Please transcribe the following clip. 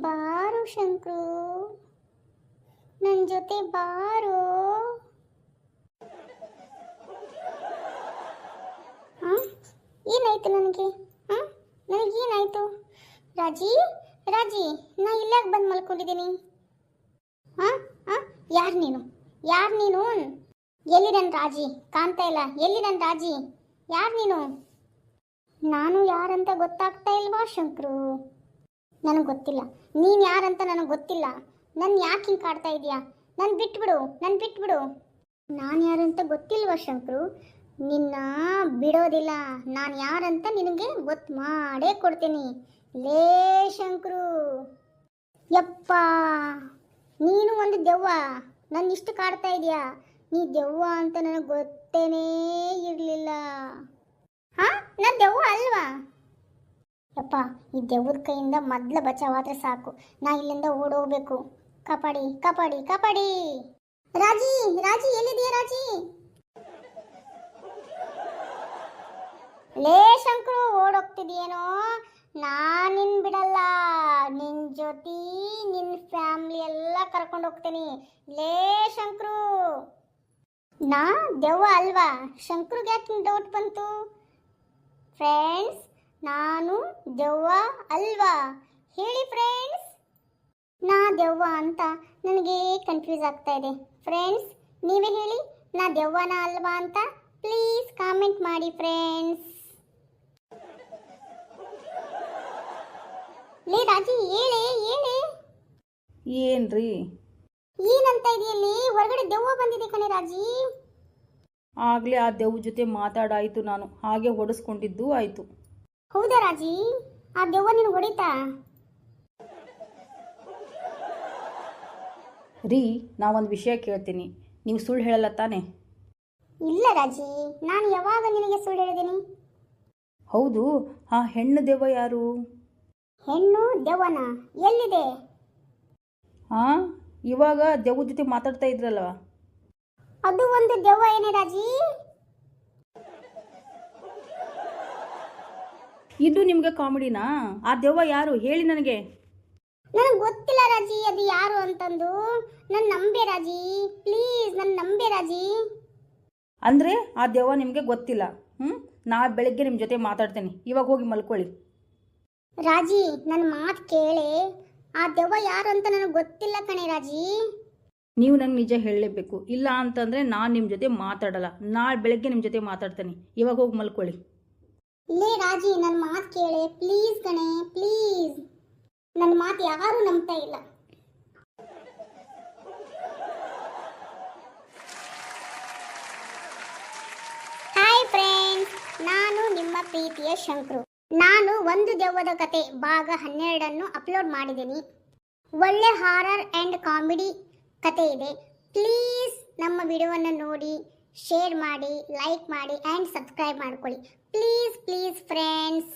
ಬಾರು ಶಂಕ್ರು, ನನ್ನ ಜೊತೆ ಬಾರೋ. ಏನಾಯ್ತು ನನಗೆ? ನನಗೇನಾಯ್ತು? ರಾಜಿ ರಾಜಿ, ನಾ ಇಲ್ಲಾಗ ಬಂದು ಮಲ್ಕೊಂಡಿದ್ದೀನಿ. ಯಾರು ನೀನು? ಯಾರು ನೀನು? ಎಲ್ಲಿ ನನ್ನ ರಾಜಿ? ಕಾಣ್ತಾ ಇಲ್ಲ. ಎಲ್ಲಿ ನನ್ನ ರಾಜಿ? ಯಾರು ನೀನು? ನಾನು ಯಾರಂತ ಗೊತ್ತಾಗ್ತಾ ಇಲ್ವಾ ಶಂಕ್ರು? ನನಗೆ ಗೊತ್ತಿಲ್ಲ. ನೀನು ಯಾರಂತ ನನಗೆ ಗೊತ್ತಿಲ್ಲ. ನನ್ನ ಯಾಕೆ ಹಿಂಗೆ ಕಾಡ್ತಾ ಇದೆಯಾ? ನನ್ನ ಬಿಟ್ಬಿಡು, ನನ್ನ ಬಿಟ್ಬಿಡು. ನಾನು ಯಾರಂತ ಗೊತ್ತಿಲ್ವಾ ಶಂಕ್ರು? ನಿನ್ನ ಬಿಡೋದಿಲ್ಲ. ನಾನು ಯಾರಂತ ನಿನಗೆ ಗೊತ್ತು ಮಾಡೇ ಕೊಡ್ತೀನಿ. ಲೇ ಶಂಕ್ರು, ಯಪ್ಪ, ನೀನು ಒಂದು ದೆವ್ವ. ನನ್ನ ಇಷ್ಟು ಕಾಡ್ತಾ ಇದೆಯಾ? ನೀ ದೆವ್ವ ಅಂತ ನನಗೆ ಗೊತ್ತೇನೇ ಇರಲಿಲ್ಲ. ನಾನು ದೆವ್ವ ಅಲ್ವಾ? ಯಪ್ಪ, ಈ ದೆವ್ವದ ಕೈಯಿಂದ ಮೊದಲ ಬಚಾವಾದರೆ ಸಾಕು. ನಾ ಇಲ್ಲಿಂದ ಓಡೋಗ್ಬೇಕು. ಕಾಪಾಡಿ ಕಾಪಾಡಿ ಕಾಪಾಡಿ. ರಾಜಿ ರಾಜಿ, ಎಲ್ಲಿದೆಯಾ ರಾಜಿ? ಲೇ ಶಂಕ್ರು, ಓಡೋಗ್ತಿದೆಯೇನೋ? ನಾನು ನಿನ್ನ ಬಿಡಲ್ಲ. ನಿನ್ನ ಜೊತೆ ನಿನ್ನ ಫ್ಯಾಮ್ಲಿ ಎಲ್ಲ ಕರ್ಕೊಂಡು ಹೋಗ್ತೀನಿ. ಲೇ ಶಂಕ್ರು, ನಾ ದೆವ್ವ ಅಲ್ವಾ? ಶಂಕ್ರಿಗೆ ಯಾಕೆ ಡೌಟ್ ಬಂತು? ಫ್ರೆಂಡ್ಸ್, ನಾನು ದೆವ್ವ ಅಲ್ವಾ? ಹೇಳಿ ಫ್ರೆಂಡ್ಸ್. ನಾ ದೆವ್ವ ಅಂತ ನನಗೆ ಕನ್ಫ್ಯೂಸ್ ಆಗ್ತಾ ಇದೆ. ಫ್ರೆಂಡ್ಸ್, ನೀವೇ ಹೇಳಿ, ನಾ ದೆವ್ವನ ಅಲ್ವಾ ಅಂತ ಪ್ಲೀಸ್ ಕಾಮೆಂಟ್ ಮಾಡಿ ಫ್ರೆಂಡ್ಸ್. ಲೇ ರಾಜಿ, ಹೇಳೆ ಹೇಳೆ. ಏನ್ರಿ? ಏನಂತ ಇದೆಯಲ್ಲಿ? ಹೊರಗಡೆ ದೆವ್ವ ಬಂದಿದೆ ಕಣೆ ರಾಜಿ. ಆಗಲೇ ಆ ದೆವ್ವ ಜೊತೆ ಮಾತಾಡಾಯಿತು. ನಾನು ಹಾಗೆ ಹೊಡೆಸ್ಕೊಂಡಿದ್ದು ಆಯಿತು. ಹೌದಾ ರಾಜಿ? ಆ ದೆವ್ವ ನೀನು ಹೊಡಿತಾ? ರೀ, ನಾವೊಂದು ವಿಷಯ ಕೇಳ್ತೀನಿ, ನೀವು ಸುಳ್ಳು ಹೇಳಲ್ಲ ತಾನೆ? ಇಲ್ಲ ರಾಜಿ, ನಾನು ಯಾವಾಗ ನಿನಗೆ ಸುಳ್ಳು ಹೇಳಿದ್ದೀನಿ? ಹೌದು, ಆ ಹೆಣ್ಣು ದೆವ್ವ ಯಾರು? ಹೆಣ್ಣು ದೆವ್ವನ ಎಲ್ಲಿದೆ? ಇವಾಗ ದೆವ್ವ ಜೊತೆ ಮಾತಾಡ್ತಾ ಇದ್ರಲ್ಲ, ಅದು ಒಂದು ದೆವ್ವ ಏನೇ ರಾಜಿ? ಇದು ನಿಮ್ಗೆ ಕಾಮಿಡಿನಾ? ಆ ದೆವ್ವ ಯಾರು ಹೇಳಿ ನನಗೆ. ನನಗೆ ಗೊತ್ತಿಲ್ಲ ರಾಜಿ ಅದು ಯಾರು ಅಂತಂದು. ನನ್ನ ನಂಬೆ ರಾಜಿ, ಪ್ಲೀಸ್ ನನ್ನ ನಂಬೆ ರಾಜಿ. ಅಂದರೆ ಆ ದೆವ್ವ ನಿಮಗೆ ಗೊತ್ತಿಲ್ಲ? ನಾಳೆ ಬೆಳಗ್ಗೆ ನಿಮ್ಮ ಜೊತೆ ಮಾತಾಡ್ತೇನೆ. ಇವಾಗ ಹೋಗಿ ಮಲ್ಕೊಳ್ಳಿ. ರಾಜಿ, ನನ್ನ ಮಾತು ಕೇಳೆ. ಆ ದೆವ್ವ ಯಾರು ಅಂತ ನನಗೆ ಗೊತ್ತಿಲ್ಲ ಕಣೆ ರಾಜಿ. ನೀವು ನನಗೆ ನಿಜ ಹೇಳಲೇಬೇಕು. ಇಲ್ಲ ಅಂತಂದರೆ ನಾನು ನಿಮ್ಮ ಜೊತೆ ಮಾತಾಡಲ್ಲ. ನಾಳೆ ಬೆಳಗ್ಗೆ ನಿಮ್ಮ ಜೊತೆ ಮಾತಾಡ್ತೇನೆ. ಇವಾಗ ಹೋಗಿ ಮಲ್ಕೊಳ್ಳಿ. ಲೇ ರಾಜಿ, ನನ್ನ ಮಾತು ಕೇಳೆ ಪ್ಲೀಸ್ ಕಣೆ, ಪ್ಲೀಸ್. ನನ್ನ ಮಾತು ಯಾರೂ ನಂಬ್ತಾ ಇಲ್ಲ. ಹಾಯ್ ಫ್ರೆಂಡ್ಸ್, ನಾನು ನಿಮ್ಮ ಪ್ರೀತಿಯ ಶಂಕ್ರು. ನಾನು ಒಂದು ದೆವ್ವದ ಕತೆ ಭಾಗ 12 ಅಪ್ಲೋಡ್ ಮಾಡಿದ್ದೀನಿ. ಒಳ್ಳೆ ಹಾರರ್ ಆ್ಯಂಡ್ ಕಾಮಿಡಿ ಕತೆ ಇದೆ. ಪ್ಲೀಸ್ ನಮ್ಮ ವಿಡಿಯೋವನ್ನು ನೋಡಿ, ಶೇರ್ ಮಾಡಿ, ಲೈಕ್ ಮಾಡಿ ಆ್ಯಂಡ್ ಸಬ್ಸ್ಕ್ರೈಬ್ ಮಾಡ್ಕೊಳ್ಳಿ. Please please friends.